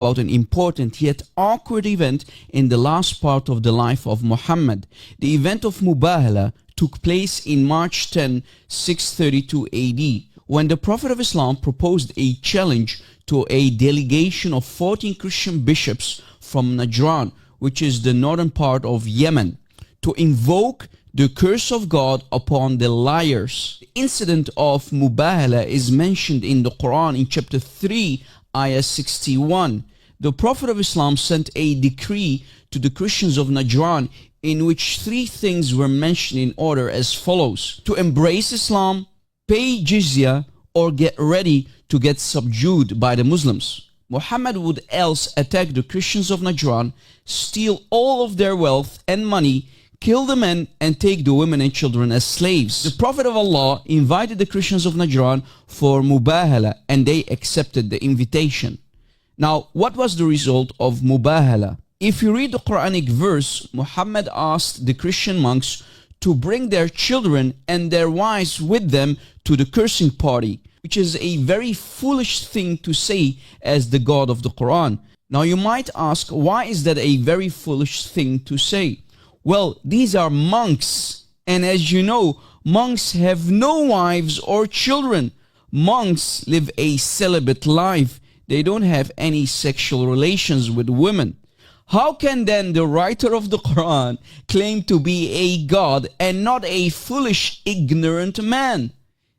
about an important yet awkward event in the last part of the life of Muhammad. The event of Mubahala took place in March 10, 632 AD, when the Prophet of Islam proposed a challenge to a delegation of 14 Christian bishops from Najran, which is the northern part of Yemen, to invoke the curse of God upon the liars. The incident of Mubahala is mentioned in the Quran in chapter 3, ayah 61. The Prophet of Islam sent a decree to the Christians of Najran in which three things were mentioned in order as follows: to embrace Islam, pay jizya, or get ready to get subdued by the Muslims. Muhammad would else attack the Christians of Najran, steal all of their wealth and money, kill the men, and take the women and children as slaves. The Prophet of Allah invited the Christians of Najran for Mubahala, and they accepted the invitation. Now, what was the result of Mubahala? If you read the Quranic verse, Muhammad asked the Christian monks to bring their children and their wives with them to the cursing party, which is a very foolish thing to say as the God of the Quran. Now you might ask, why is that a very foolish thing to say? Well, these are monks, and as you know, monks have no wives or children. Monks live a celibate life. They don't have any sexual relations with women. How can then the writer of the Quran claim to be a God and not a foolish, ignorant man?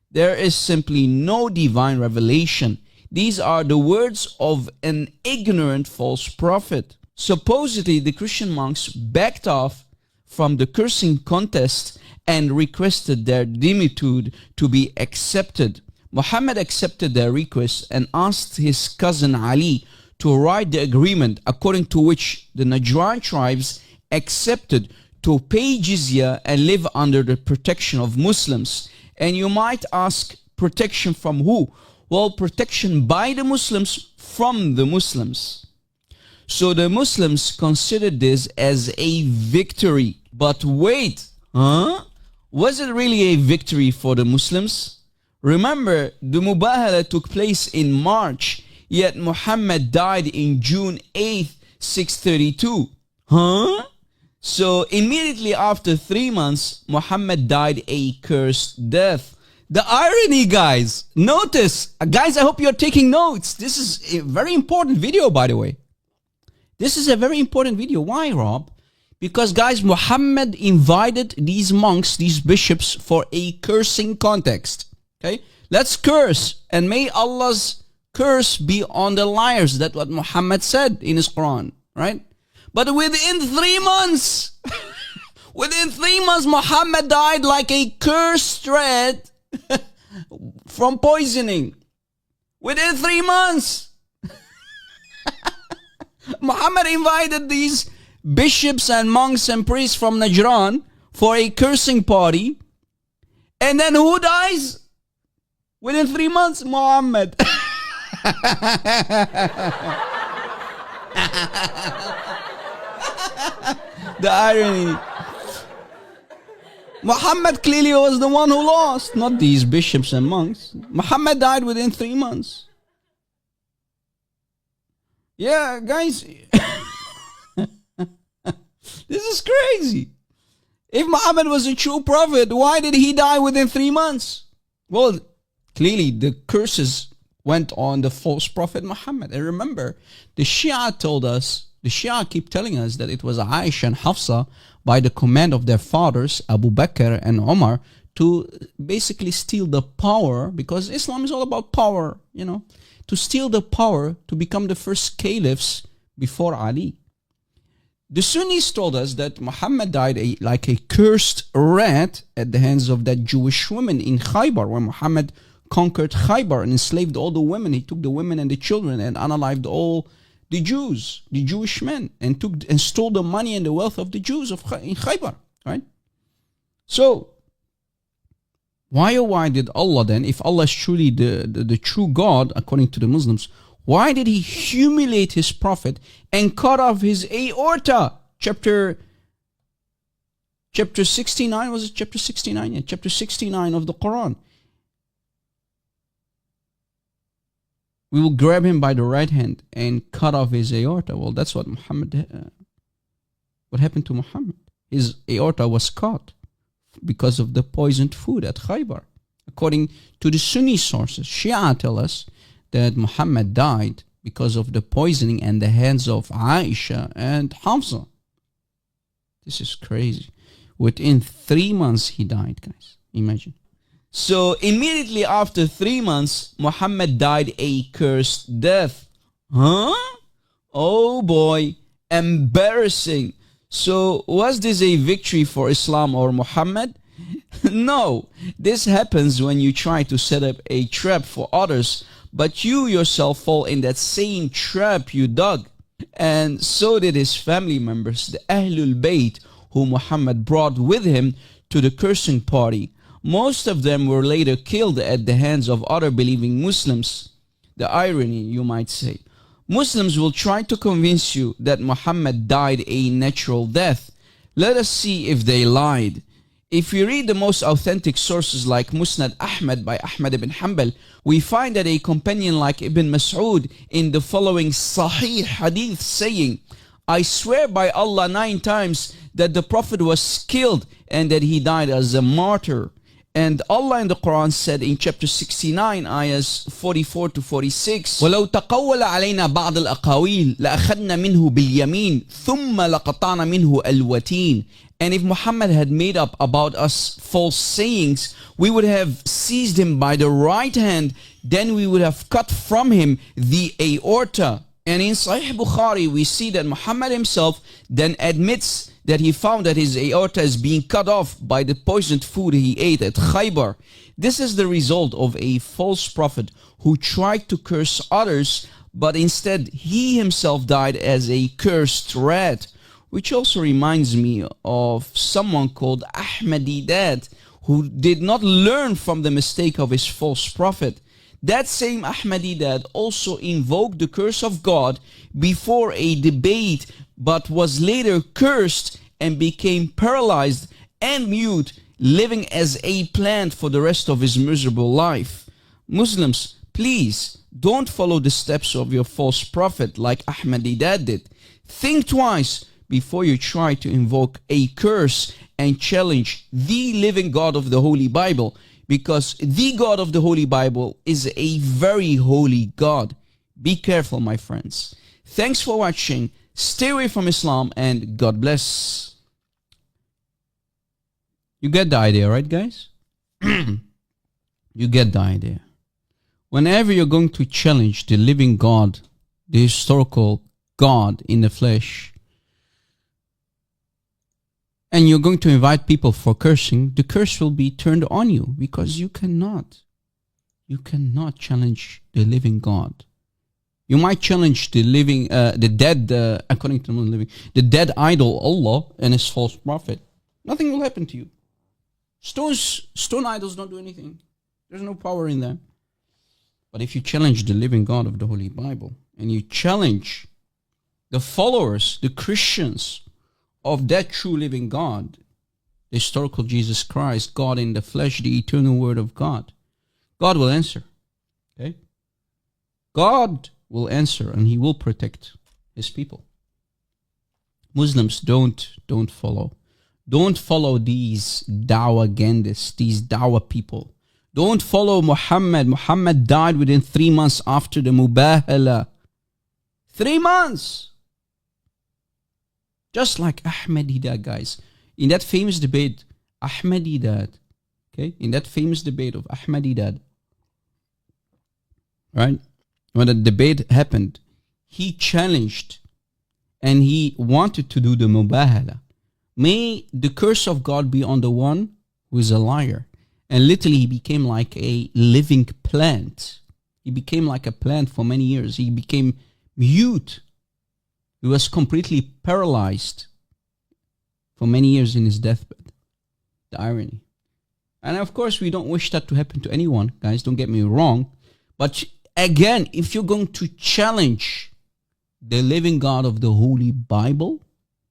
There is simply no divine revelation. These are the words of an ignorant false prophet. Supposedly, the Christian monks backed off from the cursing contest and requested their dimitude to be accepted. Muhammad accepted their request and asked his cousin Ali to write the agreement according to which the Najran tribes accepted to pay jizya and live under the protection of Muslims. And you might ask, protection from who? Well, protection by the Muslims from the Muslims. So the Muslims considered this as a victory. But wait, was it really a victory for the Muslims? Remember, the Mubahala took place in March, yet Muhammad died in June 8th, 632. So immediately after 3 months, Muhammad died a cursed death. The irony, guys. Notice. Guys, I hope you're taking notes. This is a very important video, by the way. This is a very important video. Why, Rob? Because, guys, Muhammad invited these monks, these bishops, for a cursing context. Okay? Let's curse. And may Allah's curse be on the liars. That's what Muhammad said in his Quran. Right? But within 3 months, Muhammad died like a cursed rat from poisoning. Within 3 months, Muhammad invited these bishops and monks and priests from Najran for a cursing party. And then who dies? Within 3 months, Muhammad. The irony. Muhammad clearly was the one who lost, not these bishops and monks. Muhammad died within 3 months. Yeah, guys. This is crazy. If Muhammad was a true prophet, why did he die within 3 months? Well, clearly the curses went on the false prophet Muhammad. And remember, the Shia keep telling us that it was Aisha and Hafsa, by the command of their fathers, Abu Bakr and Umar, to basically steal the power, because Islam is all about power, you know, to steal the power to become the first caliphs before Ali. The Sunnis told us that Muhammad died like a cursed rat at the hands of that Jewish woman in Khaybar, when Muhammad conquered Khaybar and enslaved all the women. He took the women and the children and unalived all the Jews, the Jewish men, and stole the money and the wealth of the Jews in Khaybar, right? So, why did Allah then, if Allah is truly the true God, according to the Muslims, why did he humiliate his prophet and cut off his aorta? Chapter 69, was it chapter 69? Yeah, chapter 69 of the Quran. We will grab him by the right hand and cut off his aorta. Well, that's what what happened to Muhammad. His aorta was cut because of the poisoned food at Khaybar. According to the Sunni sources, Shia tell us that Muhammad died because of the poisoning at the hands of Aisha and Hafsa. This is crazy. Within 3 months he died, guys. Imagine. So immediately after 3 months, Muhammad died a cursed death. Huh? Oh boy, embarrassing. So was this a victory for Islam or Muhammad? No, this happens when you try to set up a trap for others, but you yourself fall in that same trap you dug. And so did his family members, the Ahlul Bayt, who Muhammad brought with him to the cursing party. Most of them were later killed at the hands of other believing Muslims. The irony, you might say. Muslims will try to convince you that Muhammad died a natural death. Let us see if they lied. If we read the most authentic sources like Musnad Ahmad by Ahmad ibn Hanbal, we find that a companion like Ibn Mas'ud in the following Sahih Hadith saying, I swear by Allah 9 times that the Prophet was killed and that he died as a martyr. And Allah in the Quran said in chapter 69, ayahs 44 to 46, وَلَوْ تَقَوَّلَ عَلَيْنَا بَعْضَ الْأَقَاوِيلِ لَأَخَذْنَا مِنْهُ بِالْيَمِينِ ثُمَّ لَقَطَعْنَا مِنْهُ الْوَتِينَ. And if Muhammad had made up about us false sayings, we would have seized him by the right hand, then we would have cut from him the aorta. And in Sahih Bukhari, we see that Muhammad himself then admits that he found that his aorta is being cut off by the poisoned food he ate at Khaybar. This is the result of a false prophet who tried to curse others, but instead he himself died as a cursed rat. Which also reminds me of someone called Ahmadiyad, who did not learn from the mistake of his false prophet. That same Ahmadiyad also invoked the curse of God before a debate, but was later cursed and became paralyzed and mute, living as a plant for the rest of his miserable life. Muslims, please don't follow the steps of your false prophet like Ahmadiyad did. Think twice before you try to invoke a curse and challenge the living God of the Holy Bible, because the God of the Holy Bible is a very holy God. Be careful, my friends. Thanks for watching. Stay away from Islam and God bless. You get the idea, right, guys? You get the idea. Whenever you're going to challenge the living God, the historical God in the flesh, and you're going to invite people for cursing, the curse will be turned on you, because you cannot challenge the living God. You might challenge the living, the dead, according to the living, the dead idol Allah and his false prophet. Nothing will happen to you. Stone idols don't do anything. There's no power in them. But if you challenge the living God of the Holy Bible, and you challenge the followers, the Christians, of that true living God, the historical Jesus Christ, God in the flesh, the eternal Word of God, God will answer. Okay? God will answer, and He will protect His people. Muslims, don't follow. Don't follow these dawah gandists, these dawah people. Don't follow Muhammad. Muhammad died within 3 months after the Mubahala. 3 months! Just like Ahmadiyad, guys. In that famous debate, Ahmadiyad, okay? In that famous debate of Ahmadiyad, right? When the debate happened, he challenged and he wanted to do the Mubahala. May the curse of God be on the one who is a liar. And literally he became like a living plant. He became like a plant for many years. He became mute. He was completely paralyzed for many years in his deathbed. The irony. And of course, we don't wish that to happen to anyone, guys. Don't get me wrong. But again, if you're going to challenge the living God of the Holy Bible,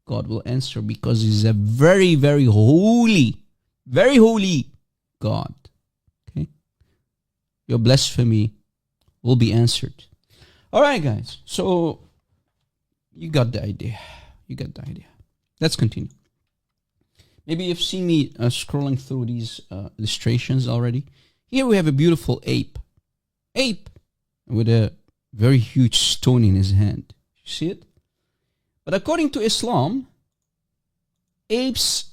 God will answer, because He's a very, very holy God. Okay? Your blasphemy will be answered. All right, guys. So you got the idea. You got the idea. Let's continue. Maybe you've seen me scrolling through these illustrations already. Here we have a beautiful ape. Ape with a very huge stone in his hand. You see it? But according to Islam, apes,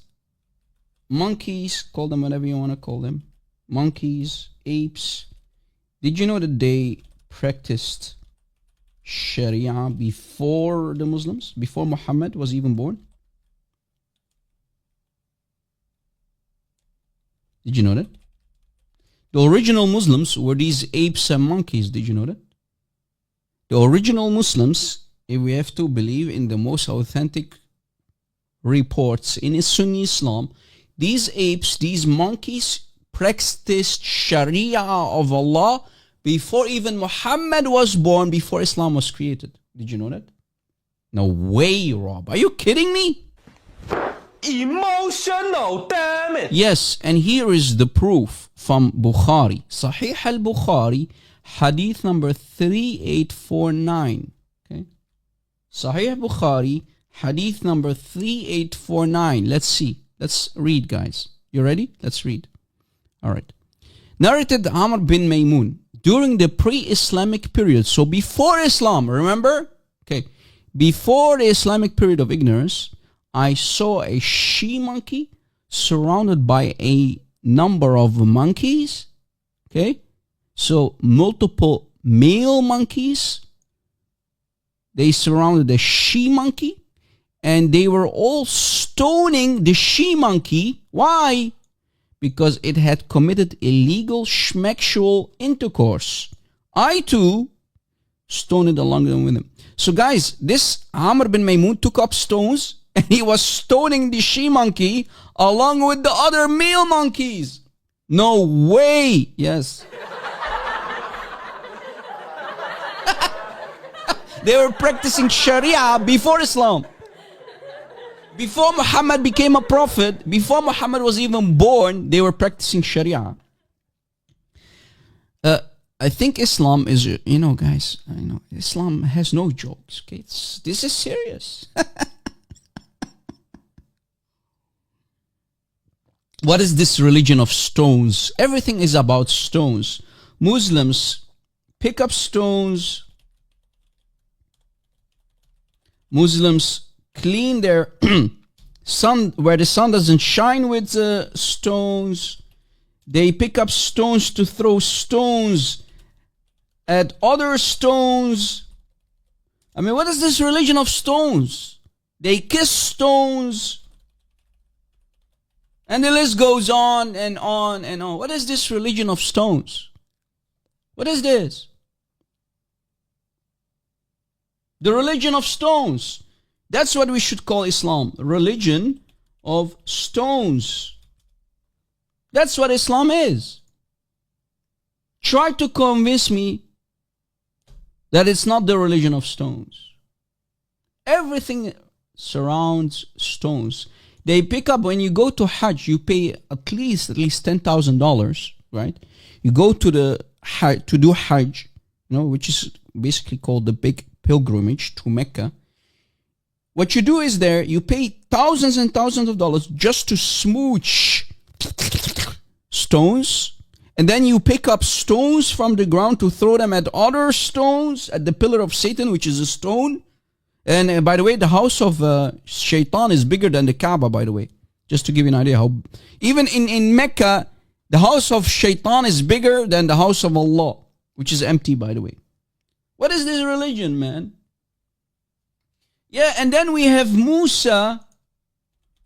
monkeys, call them whatever you want to call them, monkeys, apes, did you know that they practiced Sharia before the Muslims, before Muhammad was even born? Did you know that? The original Muslims were these apes and monkeys. Did you know that? The original Muslims, if we have to believe in the most authentic reports in Sunni Islam, these apes, these monkeys practiced Sharia of Allah before even Muhammad was born, before Islam was created. Did you know that? No way, Rob. Are you kidding me? Emotional, damn it! Yes, and here is the proof from Bukhari. Sahih al-Bukhari, hadith number 3849. Okay? Sahih Bukhari, hadith number 3849. Let's see. Let's read, guys. You ready? Let's read. All right. Narrated Amr bin Maymun. During the pre-Islamic period, so before Islam, remember? Okay. Before the Islamic period of ignorance, I saw a she-monkey surrounded by a number of monkeys. Okay. So multiple male monkeys. They surrounded the she-monkey. And they were all stoning the she-monkey. Why? Because it had committed illegal schmexual intercourse. I too stoned it along with him. So guys, this Amr bin Maymun took up stones and he was stoning the she-monkey along with the other male monkeys. No way. Yes. They were practicing Sharia before Islam. Before Muhammad became a prophet, before Muhammad was even born, they were practicing Sharia. I think Islam is, guys, Islam has no jokes. Okay, this is serious. What is this religion of stones? Everything is about stones. Muslims pick up stones. Muslims clean their sun where the sun doesn't shine with stones. They pick up stones to throw stones at other stones. I mean, what is this religion of stones? They kiss stones. And the list goes on and on and on. What is this religion of stones? What is this? The religion of stones. That's what we should call Islam. Religion of stones. That's what Islam is. Try to convince me that it's not the religion of stones. Everything surrounds stones. They pick up, when you go to Hajj, you pay at least $10,000, right? You go to the Hajj, to do Hajj, which is basically called the big pilgrimage to Mecca. What you do is there, you pay thousands and thousands of dollars just to smooch stones. And then you pick up stones from the ground to throw them at other stones, at the pillar of Satan, which is a stone. And by the way, the house of Shaitan is bigger than the Kaaba, by the way. Just to give you an idea how... Even in Mecca, the house of Shaitan is bigger than the house of Allah, which is empty, by the way. What is this religion, man? Yeah, and then we have Musa.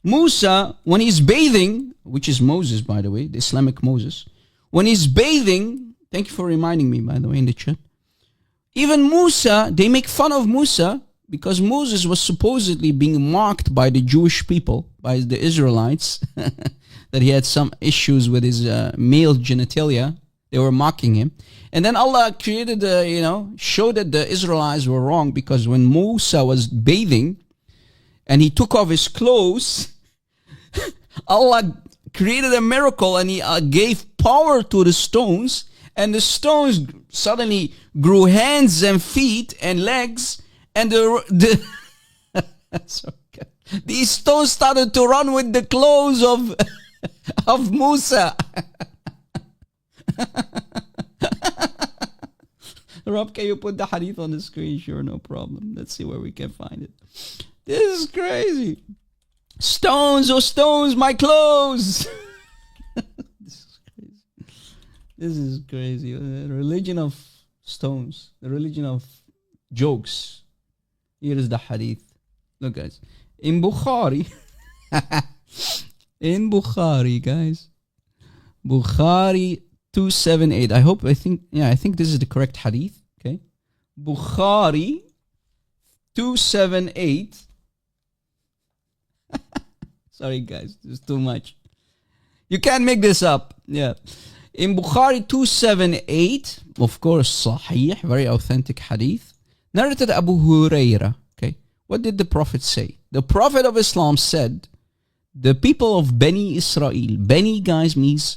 Musa, when he's bathing, which is Moses, by the way, the Islamic Moses. When he's bathing, thank you for reminding me, by the way, in the chat. Even Musa, they make fun of Musa because Moses was supposedly being mocked by the Jewish people, by the Israelites, that he had some issues with his male genitalia. They were mocking him. And then Allah created, showed that the Israelites were wrong, because when Musa was bathing and he took off his clothes, Allah created a miracle and he gave power to the stones, and the stones suddenly grew hands and feet and legs, and these stones started to run with the clothes of Musa. Rob, can you put the hadith on the screen? Sure, no problem. Let's see where we can find it. This is crazy. Stones, oh stones, my clothes. This is crazy. The religion of stones. The religion of jokes. Here is the hadith. Look, guys. In Bukhari. In Bukhari, guys. Bukhari 278. I think this is the correct hadith. Okay. Bukhari 278. Sorry, guys. This is too much. You can't make this up. Yeah. In Bukhari 278, of course, Sahih, very authentic hadith, narrated Abu Huraira. Okay. What did the Prophet say? The Prophet of Islam said, the people of Bani Israel, Bani, guys, means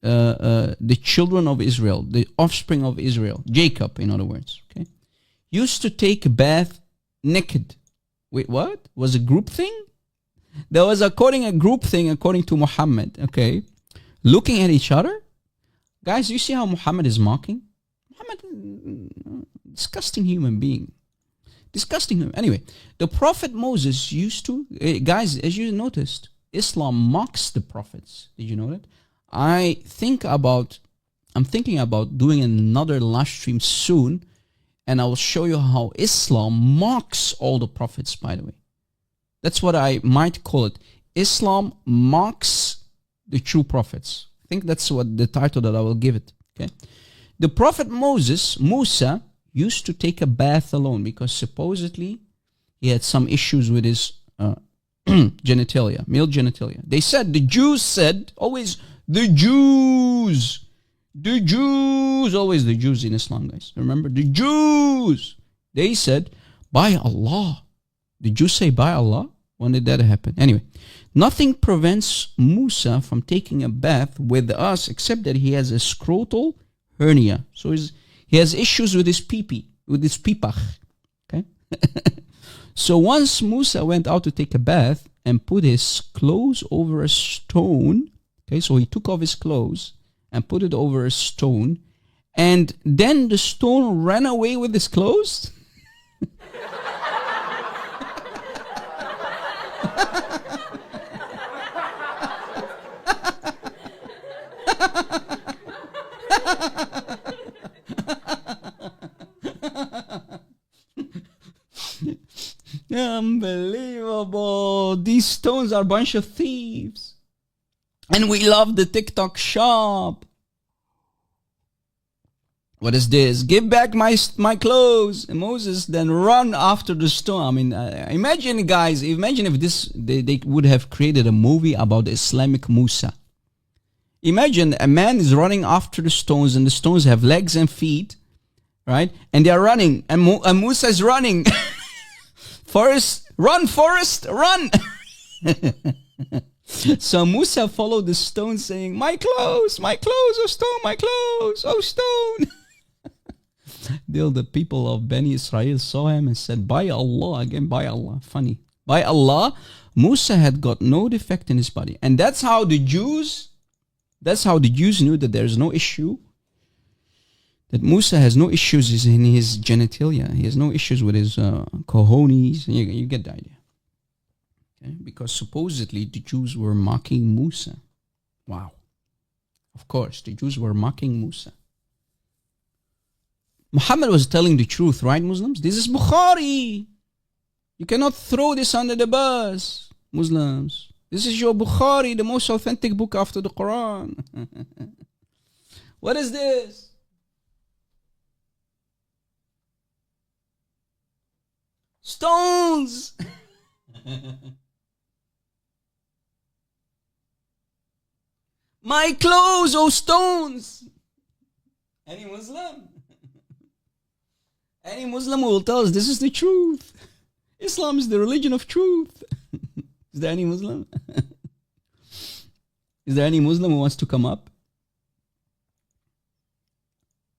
the children of Israel, the offspring of Israel, Jacob, in other words, okay, used to take a bath naked. Wait, what? Was a group thing? There was a group thing according to Muhammad, okay, looking at each other. Guys, you see how Muhammad is mocking? Muhammad, disgusting human being. Disgusting human. Anyway, the Prophet Moses used to, guys, as you noticed, Islam mocks the prophets. Did you know that? I'm thinking about doing another live stream soon, and I will show you how Islam mocks all the prophets, by the way. That's what I might call it. Islam mocks the true prophets. I think that's what the title that I will give it. Okay. The Prophet Musa, used to take a bath alone because supposedly he had some issues with his genitalia, male genitalia. They said, the Jews said, always the Jews, always the Jews in Islam, guys. Remember, the Jews. They said, by Allah. The Jews say, by Allah? When did that happen? Anyway, nothing prevents Musa from taking a bath with us except that he has a scrotal hernia. So he has issues with his pee-pee, with his pipach. Okay? So once Musa went out to take a bath and put his clothes over a stone. Okay, so he took off his clothes and put it over a stone, and then the stone ran away with his clothes. Unbelievable. These stones are a bunch of thieves. And we love the TikTok shop. What is this? Give back my clothes. And Moses then run after the stone. I mean, imagine, guys, imagine if they would have created a movie about the Islamic Musa. Imagine a man is running after the stones, and the stones have legs and feet, right? And they are running, and Musa is running. Forest, run, run. So Musa followed the stone saying, my clothes, oh stone, my clothes, oh stone. Till the people of Bani Israel saw him and said, by Allah, again, by Allah, funny. By Allah, Musa had got no defect in his body. And that's how the Jews knew that there's no issue, that Musa has no issues in his genitalia. He has no issues with his cojones. You get the idea. Okay? Because supposedly the Jews were mocking Musa. Wow. Of course, the Jews were mocking Musa. Muhammad was telling the truth, right, Muslims? This is Bukhari. You cannot throw this under the bus, Muslims. This is your Bukhari, the most authentic book after the Quran. What is this? Stones. My clothes, oh stones. Any Muslim? Any Muslim will tell us this is the truth. Islam is the religion of truth. Is there any Muslim? Is there any Muslim who wants to come up?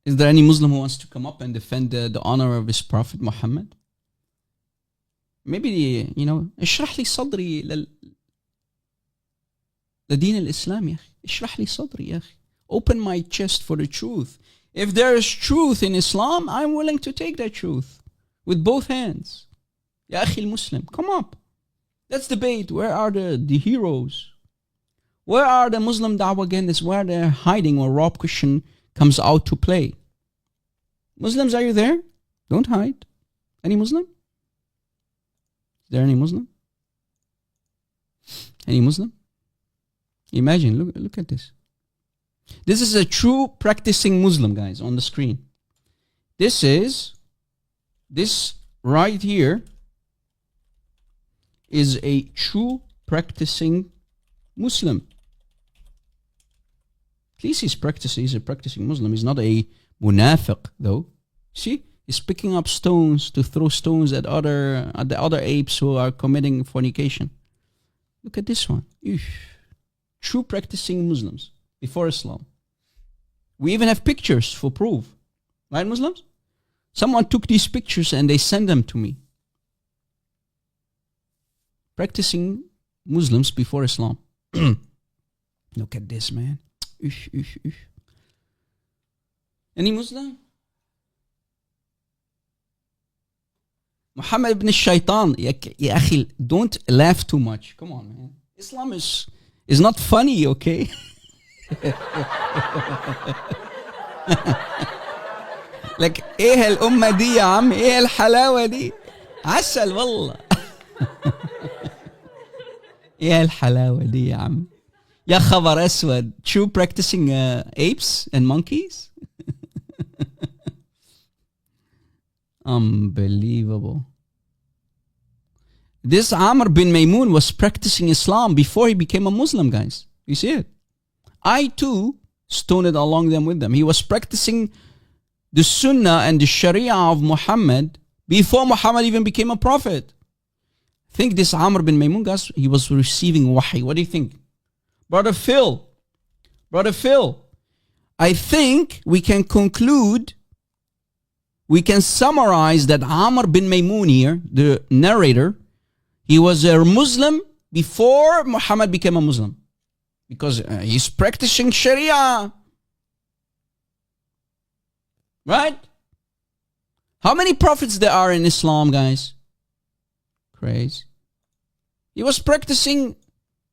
Is there any Muslim who wants to come up and defend the honor of his Prophet Muhammad? Maybe, اشرح لي صدري لدين الإسلام يا أخي. اشرح لي صدري يا أخي. Open my chest for the truth. If there is truth in Islam, I'm willing to take that truth with both hands. Ya akhi al-Muslim, come up. Let's debate. Where are the heroes? Where are the Muslim da'wah again? This is where they're hiding when Rob Christian comes out to play. Muslims, are you there? Don't hide. Any Muslim? Is there any Muslim? Any Muslim? Imagine, look at this. This is a true practicing Muslim, guys, on the screen. This right here is a true practicing Muslim. At least he's a practicing Muslim. He's not a munafiq, though. See? He's picking up stones to throw stones at the other apes who are committing fornication. Look at this one. True practicing Muslims before Islam. We even have pictures for proof. Right, Muslims? Someone took these pictures and they sent them to me. Practicing Muslims before Islam. Look at this, man. Any Muslim? Muhammad ibn Shaitan. Ya akhi, don't laugh too much. Come on, man. Islam is not funny, okay? لك ايه الأمة دي يا عم؟ ايه الحلاوة دي؟ عسل والله. ايه الحلاوة دي يا عم؟ يا خبر اسود. True practicing apes and monkeys? Unbelievable. This Amr bin Maymun was practicing Islam before he became a Muslim, guys. You see it? I too stoned along them with them. He was practicing the Sunnah and the Sharia of Muhammad before Muhammad even became a prophet. I think this Amr bin Maymun, guys, he was receiving wahi. What do you think? Brother Phil, I think we can conclude, we can summarize that Amr bin Maymun here, the narrator, he was a Muslim before Muhammad became a Muslim. Because he's practicing Sharia. Right? How many prophets there are in Islam, guys? Crazy. He was practicing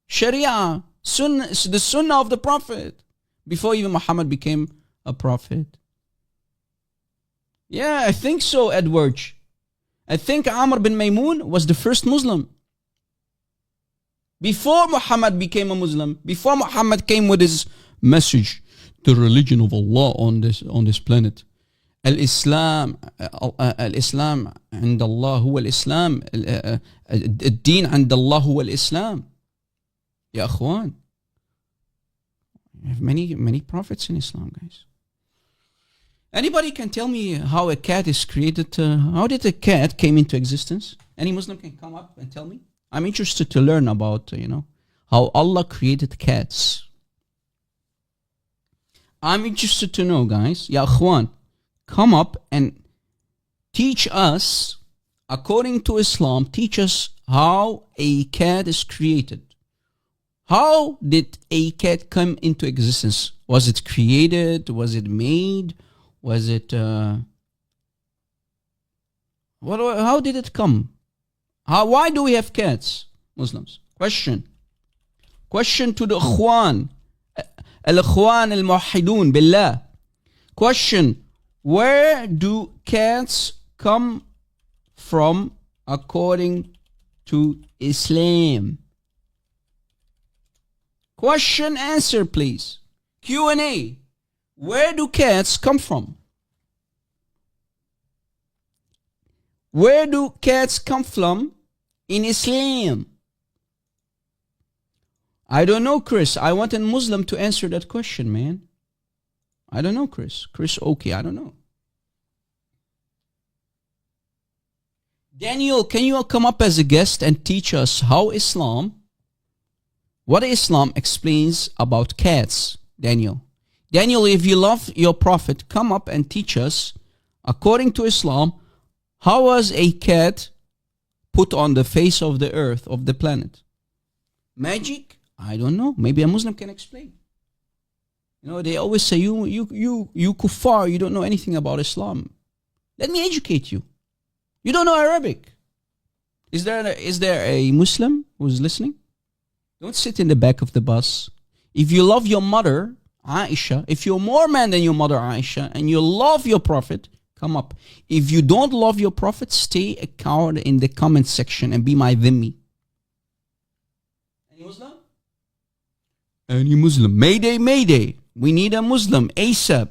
Sharia, the Sunnah of the Prophet, before even Muhammad became a prophet. Yeah, I think so, Edward. I think Amr bin Maymun was the first Muslim. Before Muhammad became a Muslim, before Muhammad came with his message, the religion of Allah on this planet. الإسلام عند الله هو الإسلام الدين عند الله هو الإسلام. يا أخوان, we have many prophets in Islam, guys. Anybody can tell me how a cat is created? How did a cat came into existence? Any Muslim can come up and tell me? I'm interested to learn about, how Allah created cats. I'm interested to know, guys. Ya akhwan, come up and teach us, according to Islam, teach us how a cat is created. How did a cat come into existence? Was it created? Was it made? Was it... how did it come? Why do we have cats, Muslims? Question to the Ikhwan. Al-Ikhwan al-Muwahhidun billah. Question, where do cats come from according to Islam? Question, answer, please. Q&A. Where do cats come from? Where do cats come from in Islam? I don't know, Chris. I want a Muslim to answer that question, man. I don't know, Chris. Okay, I don't know. Daniel, can you come up as a guest and teach us how what Islam explains about cats? Daniel Daniel, if you love your prophet, come up and teach us, according to Islam, how was a cat put on the face of the earth, of the planet? Magic? I don't know. Maybe a Muslim can explain. You know, they always say, you kuffar, you don't know anything about Islam. Let me educate you. You don't know Arabic. Is there a Muslim who's listening? Don't sit in the back of the bus. If you love your mother, Aisha, if you're more man than your mother, Aisha, and you love your prophet, come up. If you don't love your prophet, stay a coward in the comment section and be my dhimmi. Any Muslim? Any Muslim? Mayday, mayday. We need a Muslim ASAP.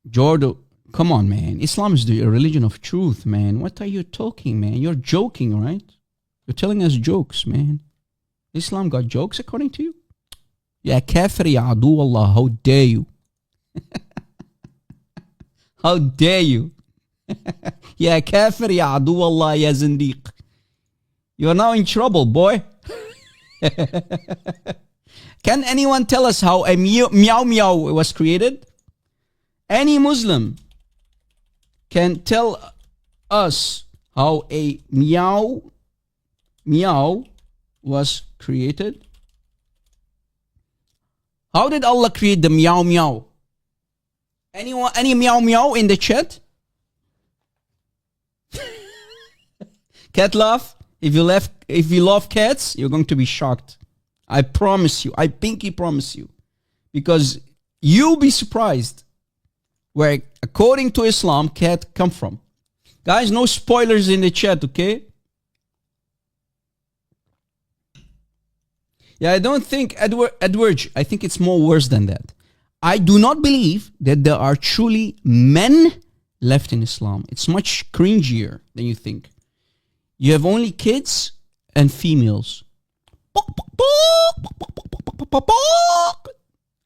Jordo, come on, man. Islam is the religion of truth, man. What are you talking, man? You're joking, right? You're telling us jokes, man. Islam got jokes according to you? Ya kafir ya adu Allah, how dare you? How dare you? Ya kafir ya adu Allah ya zindiq. You are now in trouble, boy. Can anyone tell us how a meow meow was created? Any Muslim can tell us how a meow meow was created? How did Allah create the meow meow? Anyone, any meow meow in the chat? Cat laugh. If you love cats, you're going to be shocked. I promise you. I pinky promise you. Because you'll be surprised where, according to Islam, cat come from. Guys, no spoilers in the chat, okay? Yeah, I don't think, Edward, I think it's more worse than that. I do not believe that there are truly men left in Islam. It's much cringier than you think. You have only kids and females.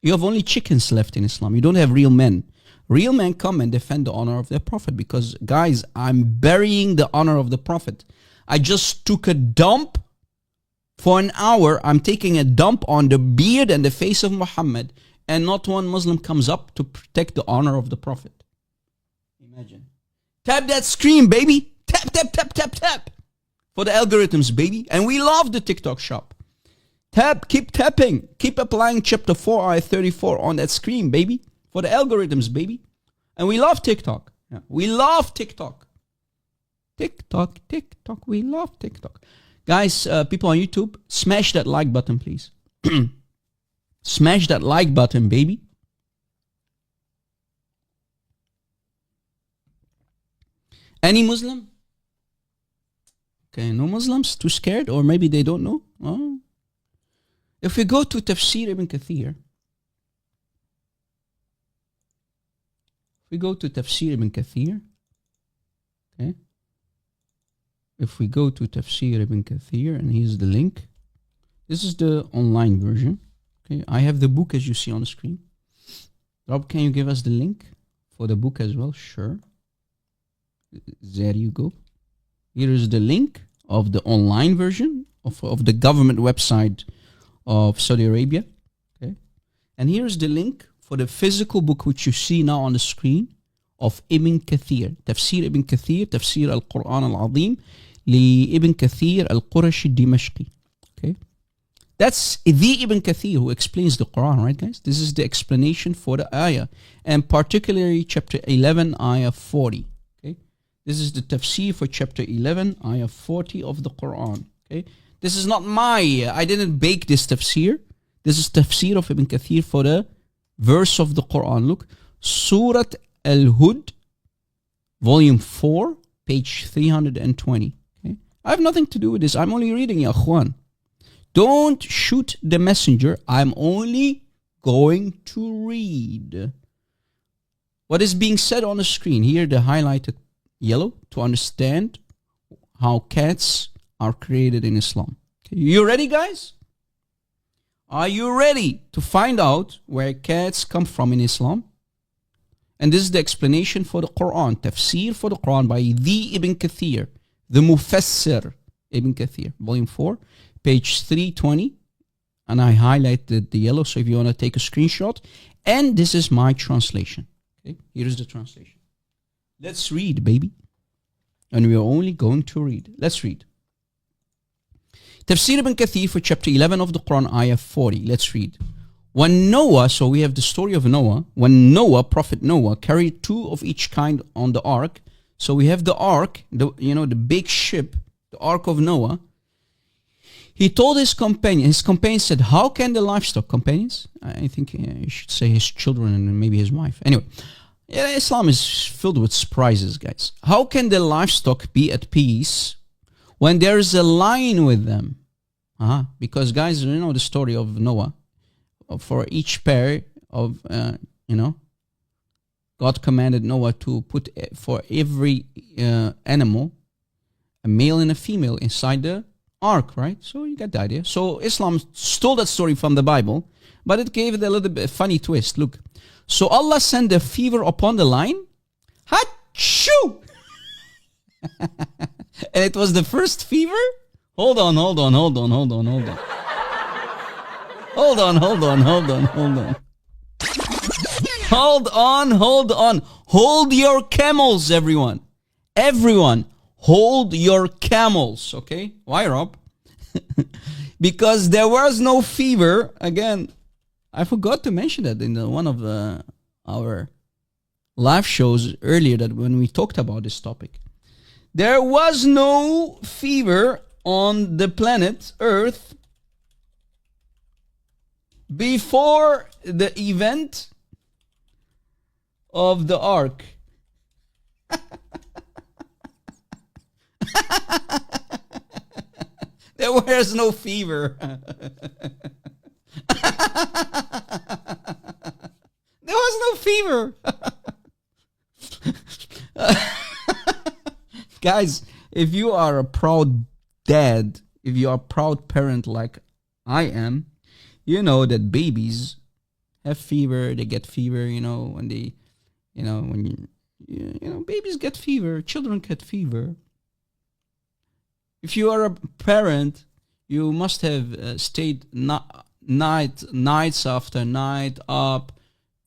You have only chickens left in Islam. You don't have real men. Real men come and defend the honor of their prophet because, guys, I'm burying the honor of the prophet. I just took a dump for an hour. I'm taking a dump on the beard and the face of Muhammad, and not one Muslim comes up to protect the honor of the prophet. Imagine. Tap that screen, baby. Tap, tap, tap, tap, tap. For the algorithms, baby. And we love the TikTok shop. Tap, keep tapping. Keep applying chapter 4, ayah 34 on that screen, baby. For the algorithms, baby. And we love TikTok. Yeah. We love TikTok. TikTok, TikTok. We love TikTok. Guys, people on YouTube, smash that like button, please. Smash that like button, baby. Any Muslim? Okay, no Muslims? Too scared? Or maybe they don't know? Oh. If we go to Tafsir ibn Kathir, okay? If we go to Tafsir ibn Kathir, and here's the link. This is the online version. Okay, I have the book as you see on the screen. Rob, can you give us the link for the book as well? Sure. There you go. Here is the link of the online version of the government website of Saudi Arabia. Okay. And here's the link for the physical book which you see now on the screen of Ibn Kathir. Tafsir Ibn Kathir, Tafsir al-Quran al-Azim, li Ibn Kathir al-Qurashi al-Dimashqi. Okay. That's the Ibn Kathir who explains the Quran, right, guys? This is the explanation for the ayah, and particularly chapter 11, ayah 40. Okay. This is the tafsir for chapter 11, ayah 40 of the Quran. Okay. This is not I didn't bake this tafsir. This is tafsir of Ibn Kathir for the verse of the Quran. Look, Surat Al-Hud, volume 4, page 320. Okay. I have nothing to do with this. I'm only reading, ya akhwan. Don't shoot the messenger. I'm only going to read what is being said on the screen. Here, the highlighted yellow to understand how cats are created in Islam. Okay. You ready, guys? Are you ready to find out where cats come from in Islam? And this is the explanation for the Quran, tafsir for the Quran by the Ibn Kathir, the Mufassir Ibn Kathir, volume 4, page 320 And I highlighted the yellow, so if you want to take a screenshot. And this is my translation. Okay, here is the translation. Let's read, baby. And we are only going to read. Let's read. Tafsir ibn Kathir for chapter 11 of the Quran, ayah 40. Let's read. When Noah, so we have the story of Noah. When Noah, Prophet Noah, carried 2 of each kind on the ark. So we have the ark, the big ship, the ark of Noah. He told his companions said, how can the livestock, companions? I think you should say his children and maybe his wife. Anyway, Islam is filled with surprises, guys. How can the livestock be at peace when there is a lion with them? Because, guys, you know the story of Noah. For each pair of, God commanded Noah to put for every animal a male and a female inside the ark, right? So you get the idea. So Islam stole that story from the Bible, but it gave it a little bit funny twist. Look. So Allah sent a fever upon the lion. Achoo! And it was the first fever? Hold on. Hold on. Hold on. Hold your camels, everyone. Everyone, hold your camels, okay? Why, Rob? Because there was no fever. Again, I forgot to mention that in one of our live shows earlier, that when we talked about this topic. There was no fever on the planet Earth before the event of the ark. There was no fever. There was no fever. Guys, if you are a proud dad, if you are a proud parent like I am, you know that babies have fever. They get fever, when they, babies get fever. Children get fever. If you are a parent, you must have stayed nights after night up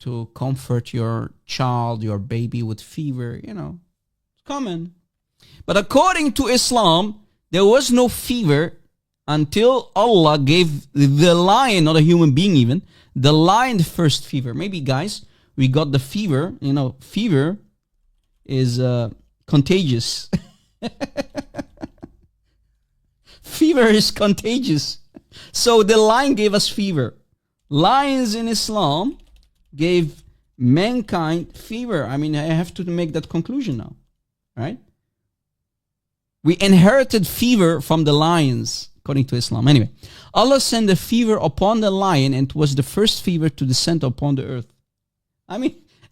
to comfort your child, your baby with fever. It's common. But according to Islam, there was no fever until Allah gave the lion, not a human being even, the lion the first fever. Maybe, guys, we got the fever. Fever is contagious. Fever is contagious. So the lion gave us fever. Lions in Islam gave mankind fever. I have to make that conclusion now, right? We inherited fever from the lions, according to Islam. Anyway, Allah sent a fever upon the lion, and it was the first fever to descend upon the earth.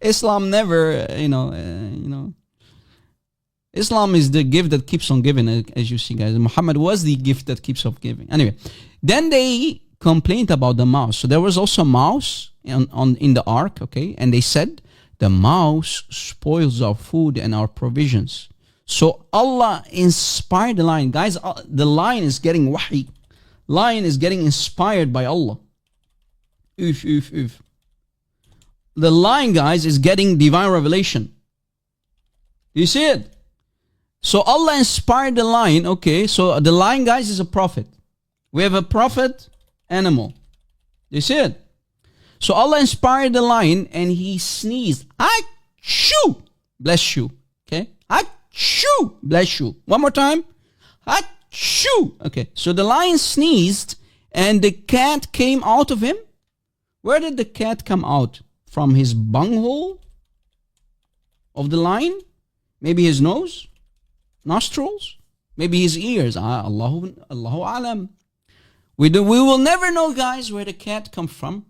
Islam never, Islam is the gift that keeps on giving, as you see, guys. Muhammad was the gift that keeps on giving. Anyway, then they complained about the mouse. So there was also a mouse in the ark, okay? And they said, the mouse spoils our food and our provisions. So Allah inspired the lion. Guys, the lion is getting wahi. Lion is getting inspired by Allah. The lion, guys, is getting divine revelation. You see it? So Allah inspired the lion. Okay, so the lion, guys, is a prophet. We have a prophet animal. You see it? So Allah inspired the lion and he sneezed. Achoo! Bless you. Okay? Achoo! Bless you. One more time. Achoo! Okay, so the lion sneezed and the cat came out of him. Where did the cat come out? From his bunghole of the lion? Maybe his nose? Nostrils? Maybe his ears? Allahu alam. We will never know, guys, where the cat come from,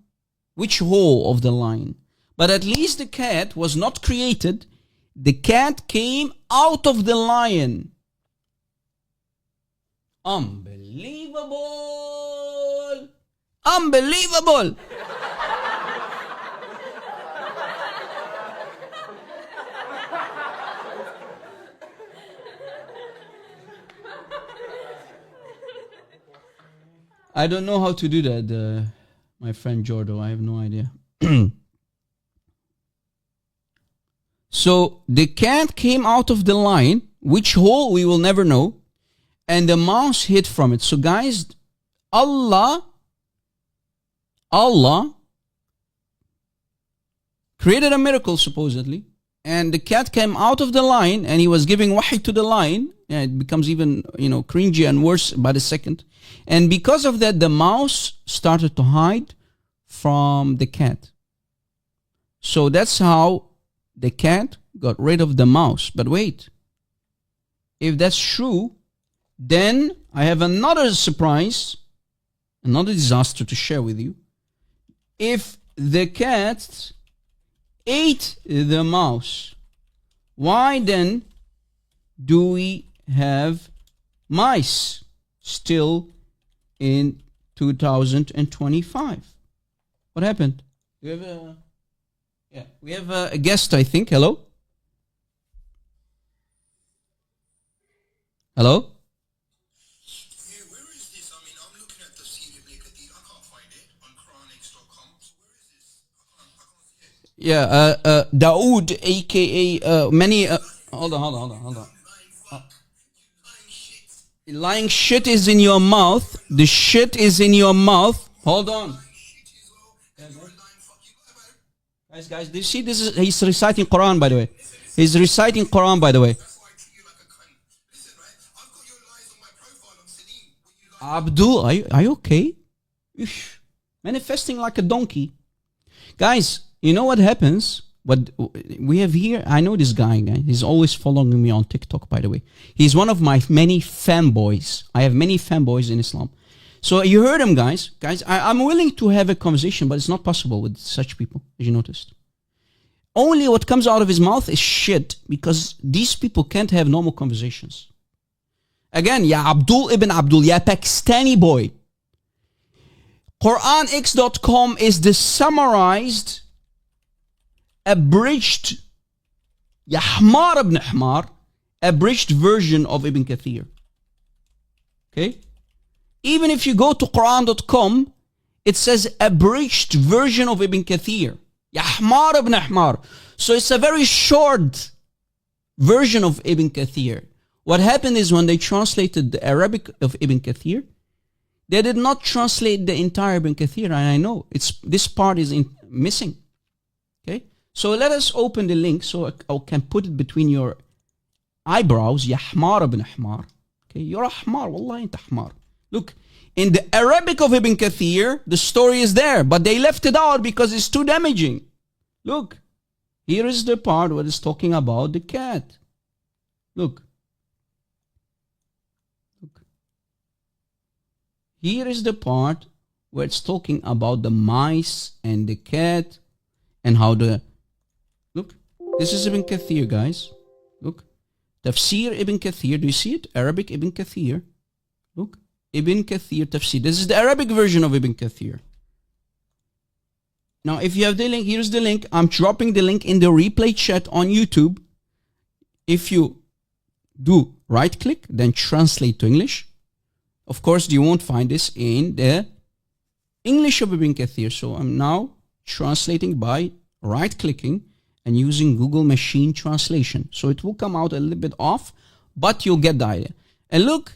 which hole of the lion. But at least the cat was not created. The cat came out of the lion. Unbelievable! Unbelievable! I don't know how to do that, my friend Jordo. I have no idea. So the cat came out of the line, which hole we will never know, and the mouse hid from it. So guys, Allah created a miracle supposedly, and the cat came out of the line and he was giving wahi to the line. Yeah, it becomes even, cringy and worse by the second. And because of that, the mouse started to hide from the cat. So that's how the cat got rid of the mouse. But wait, if that's true, then I have another surprise, another disaster to share with you. If the cat ate the mouse, why then do we have mice still in 2025? What happened? We have a guest, I think. Hello? Hello? Yeah, where is this? I mean, I'm looking at the Tafsir Ibn Kathir. I can't find it on QuranX.com. So where is this? I can't see it. Yeah, Daoud, aka many. Hold on. Lying shit. Lying shit is in your mouth. The shit is in your mouth. Hold on. Lying shit as well. And you're a lying fuck. You know about it? Guys, do you see this? He's reciting Quran, by the way. He's reciting Quran, by the way. That's why I treat you like a cunt. Listen, right? I've got your lies on my profile on Salim. Where you lie. Abdul, are you okay? Ish. Manifesting like a donkey. Guys, you know what happens? What we have here, I know this guy. He's always following me on TikTok, by the way. He's one of my many fanboys. I have many fanboys in Islam. So you heard him, guys. Guys, I'm willing to have a conversation, but it's not possible with such people, as you noticed. Only what comes out of his mouth is shit, because these people can't have normal conversations. Again, Ya Abdul ibn Abdul, Ya Pakistani boy. QuranX.com is the summarized, abridged, Ya Hmar ibn Hmar, abridged version of Ibn Kathir. Okay? Even if you go to Quran.com, it says abridged version of Ibn Kathir. Ya Hmar ibn Hmar. So it's a very short version of Ibn Kathir. What happened is when they translated the Arabic of Ibn Kathir, they did not translate the entire Ibn Kathir. And I know this part is missing. Okay? So let us open the link so I can put it between your eyebrows. Ya Hmar ibn Hmar. Okay? You're a Hmar. Wallahi, anta Hmar. Look, in the Arabic of Ibn Kathir, the story is there, but they left it out because it's too damaging. Look, here is the part where it's talking about the cat. Look. Here is the part where it's talking about the mice and the cat and how the... Look, this is Ibn Kathir, guys. Look. Tafsir Ibn Kathir. Do you see it? Arabic Ibn Kathir. Look. Ibn Kathir Tafsir. This is the Arabic version of Ibn Kathir. Now, if you have the link, here's the link. I'm dropping the link in the replay chat on YouTube. If you do right click, then translate to English. Of course, you won't find this in the English of Ibn Kathir. So I'm now translating by right clicking and using Google Machine Translation. So it will come out a little bit off, but you'll get the idea. And look,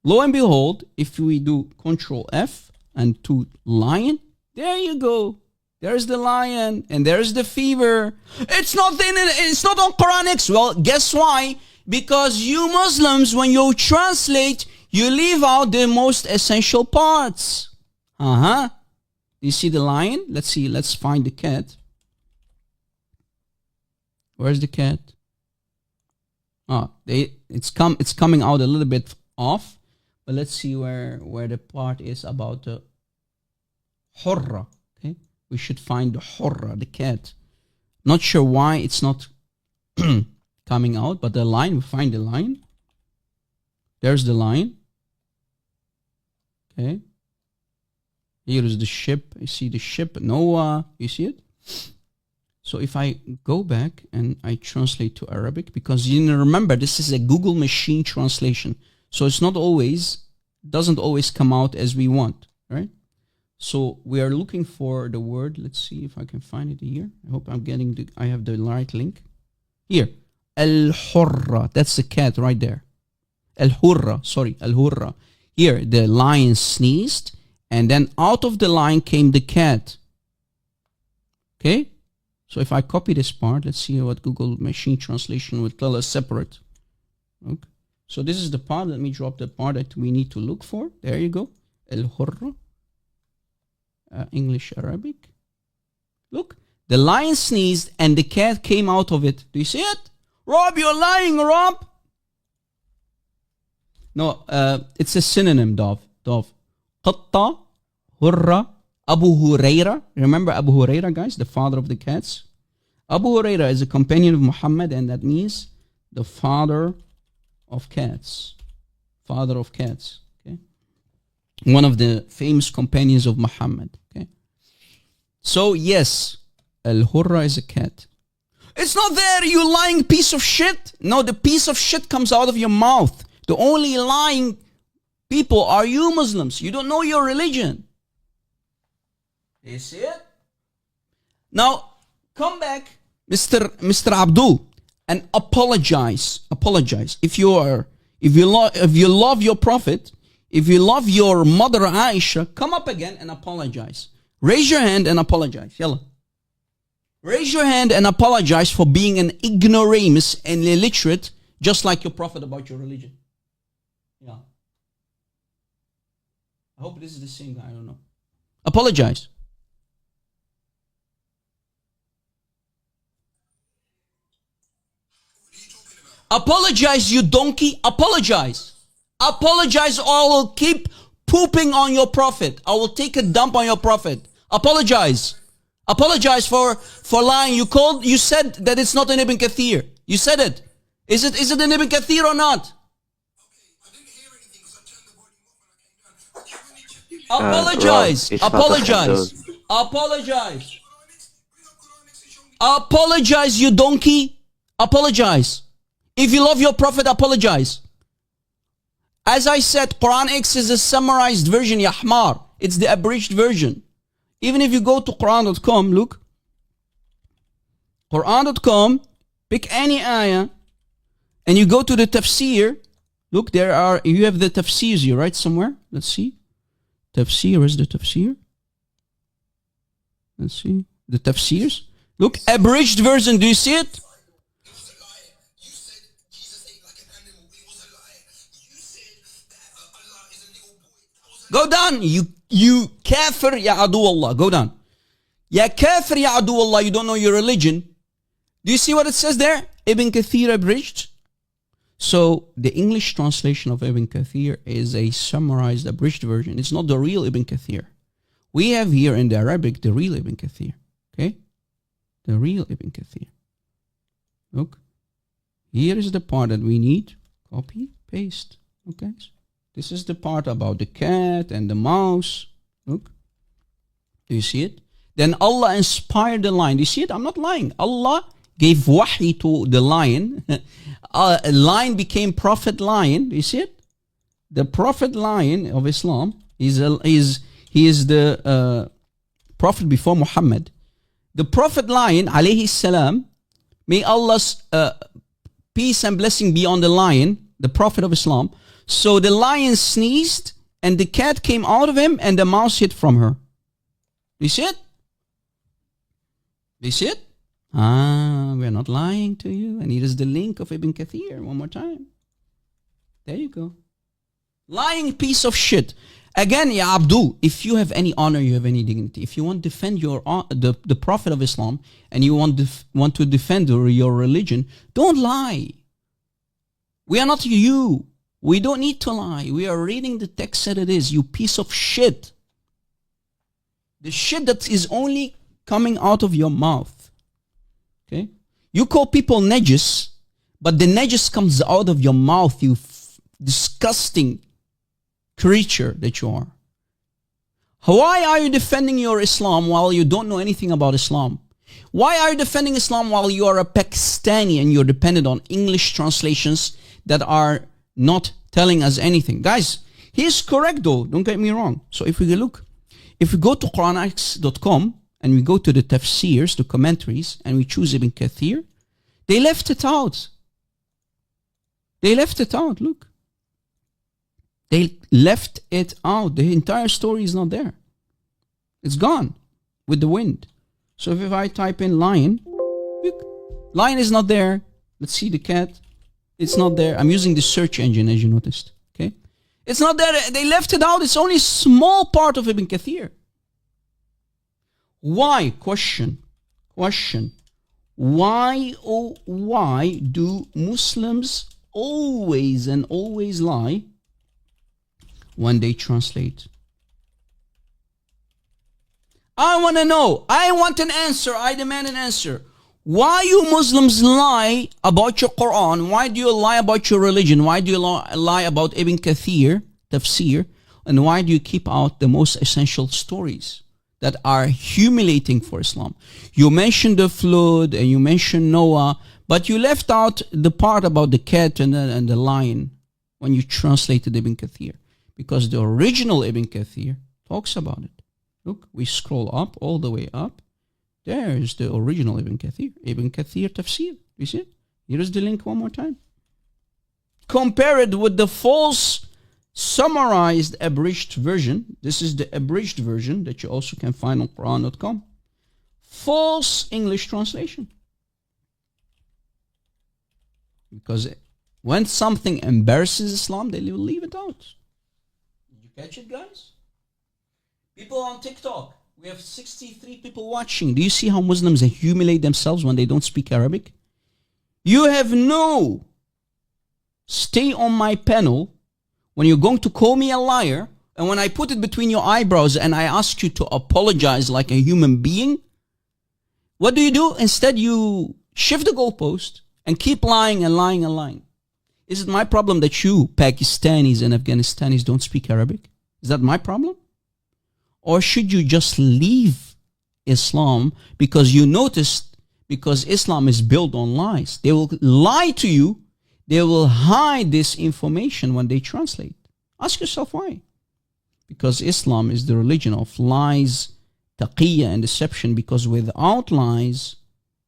lo and behold, if we do Control F and to lion, there you go. There's the lion and there's the fever. It's not on QuranX. Well, guess why? Because you Muslims, when you translate, you leave out the most essential parts. You see the lion? Let's see. Let's find the cat. Where's the cat? It's coming out a little bit off. But let's see where the part is about the Hurra. Okay, we should find the Hurra, the cat. Not sure why it's not coming out, but the lion. We find the lion. There's the lion. Okay. Here is the ship. You see the ship, Noah. You see it? So if I go back and I translate to Arabic, because you remember this is a Google Machine Translation. So it's not always doesn't always come out as we want, right? So we are looking for the word. Let's see if I can find it here. I hope I have the right link. Here, al-hurra. That's the cat right there. Al-hurra, sorry, al-hurra. Here, the lion sneezed, and then out of the lion came the cat. Okay? So if I copy this part, let's see what Google Machine Translation will tell us separate. Okay. So this is the part. Let me drop the part that we need to look for. There you go. Al-hurra. English, Arabic. Look. The lion sneezed and the cat came out of it. Do you see it? Rob, you're lying, Rob. No, it's a synonym, Dov. Qatta, Hurra, Abu Huraira. Remember Abu Huraira, guys? The father of the cats. Abu Huraira is a companion of Muhammad, and that means the father of cats. Father of cats. Okay. One of the famous companions of Muhammad. Okay. So, yes, Al-Hurra is a cat. It's not there, you lying piece of shit. No, the piece of shit comes out of your mouth. The only lying people are you Muslims. You don't know your religion. You see it? Now, come back, Mr. Abdul, and apologize. Apologize. If you love your Prophet, if you love your mother Aisha, come up again and apologize. Raise your hand and apologize. Yalla. Raise your hand and apologize for being an ignoramus and illiterate, just like your Prophet about your religion. Yeah. I hope this is the same guy. I don't know. Apologize. Apologize, you donkey. Apologize. Apologize or I will keep pooping on your Prophet. I will take a dump on your Prophet. Apologize. Apologize for lying. You said that it's not in Ibn Kathir. You said it. Is it in Ibn Kathir or not? Apologize. Apologize. Apologize. Apologize, you donkey. Apologize. If you love your Prophet, apologize. As I said, Quran X is a summarized version, ya Ahmar. It's the abridged version. Even if you go to Quran.com, look. Quran.com, pick any ayah, and you go to the tafsir. Look, you have the tafsirs here, right? Somewhere. Let's see. Tafsir, where's the tafsir? Let's see. The tafsirs. Look, abridged version, do you see it? Go down, you kafir ya adu Allah. Go down. Ya kafir ya adu Allah, you don't know your religion. Do you see what it says there? Ibn Kathir abridged. So the English translation of Ibn Kathir is a summarized, abridged version. It's not the real Ibn Kathir. We have here in the Arabic the real Ibn Kathir. Okay? The real Ibn Kathir. Look. Here is the part that we need. Copy, paste. Okay? This is the part about the cat and the mouse. Look. Do you see it? Then Allah inspired the lion. Do you see it? I'm not lying. Allah gave wahi to the lion. A lion became Prophet Lion. Do you see it? The Prophet Lion of Islam he is the Prophet before Muhammad. The Prophet Lion, alayhi salam, may Allah's peace and blessing be on the lion, the Prophet of Islam. So the lion sneezed and the cat came out of him and the mouse hid from her. Do you see it? Do you see it? We're not lying to you. And here is the link of Ibn Kathir one more time. There you go. Lying piece of shit. Again, Ya Abdul, if you have any honor, you have any dignity, if you want to defend the Prophet of Islam and you want to defend your religion, don't lie. We are not you. We don't need to lie. We are reading the text as it is, you piece of shit. The shit that is only coming out of your mouth. Okay? You call people najis, but the najis comes out of your mouth, you disgusting creature that you are. Why are you defending your Islam while you don't know anything about Islam? Why are you defending Islam while you are a Pakistani and you're dependent on English translations that are not telling us anything? Guys, He's correct though, don't get me wrong. So if we go to Quranics.com and we go to the tafsirs, the commentaries, and we choose Ibn Kathir, they left it out. They left it out, look. They left it out. The entire story is not there. It's gone with the wind. So if I type in lion, look, lion is not there. Let's see the cat. It's not there. I'm using the search engine, as you noticed. Okay, it's not there. They left it out. It's only a small part of Ibn Kathir. Why? Question. Why, oh why do Muslims always and always lie when they translate? I want to know. I want an answer. I demand an answer. Why you Muslims lie about your Quran? Why do you lie about your religion? Why do you lie about Ibn Kathir, tafsir? And why do you keep out the most essential stories that are humiliating for Islam? You mentioned the flood and you mentioned Noah, but you left out the part about the cat and the lion when you translated Ibn Kathir. Because the original Ibn Kathir talks about it. Look, we scroll up, all the way up. There is the original Ibn Kathir. Ibn Kathir Tafsir. You see it? Here is the link one more time. Compare it with the false, summarized, abridged version. This is the abridged version that you also can find on Quran.com. False English translation. Because when something embarrasses Islam, they will leave it out. Did you catch it, guys? People on TikTok, we have 63 people watching. Do you see how Muslims humiliate themselves when they don't speak Arabic? You have no stay on my panel when you're going to call me a liar, and when I put it between your eyebrows and I ask you to apologize like a human being, what do? Instead, you shift the goalpost and keep lying and lying and lying. Is it my problem that you, Pakistanis and Afghanistan, don't speak Arabic? Is that my problem? Or should you just leave Islam because you noticed, because Islam is built on lies? They will lie to you. They will hide this information when they translate. Ask yourself why. Because Islam is the religion of lies, taqiyya and deception, because without lies,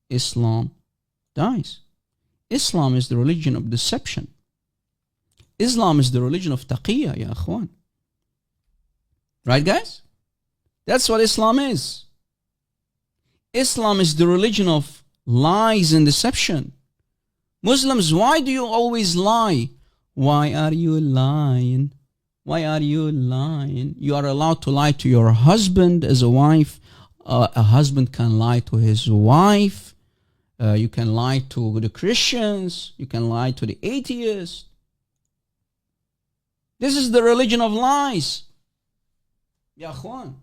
Islam dies. Islam is the religion of deception. Islam is the religion of taqiyya, ya akhwan. Right, guys? That's what Islam is. Islam is the religion of lies and deception. Muslims, why do you always lie? Why are you lying? Why are you lying? You are allowed to lie to your husband as a wife. A husband can lie to his wife. You can lie to the Christians. You can lie to the atheists. This is the religion of lies. Ya akhwan.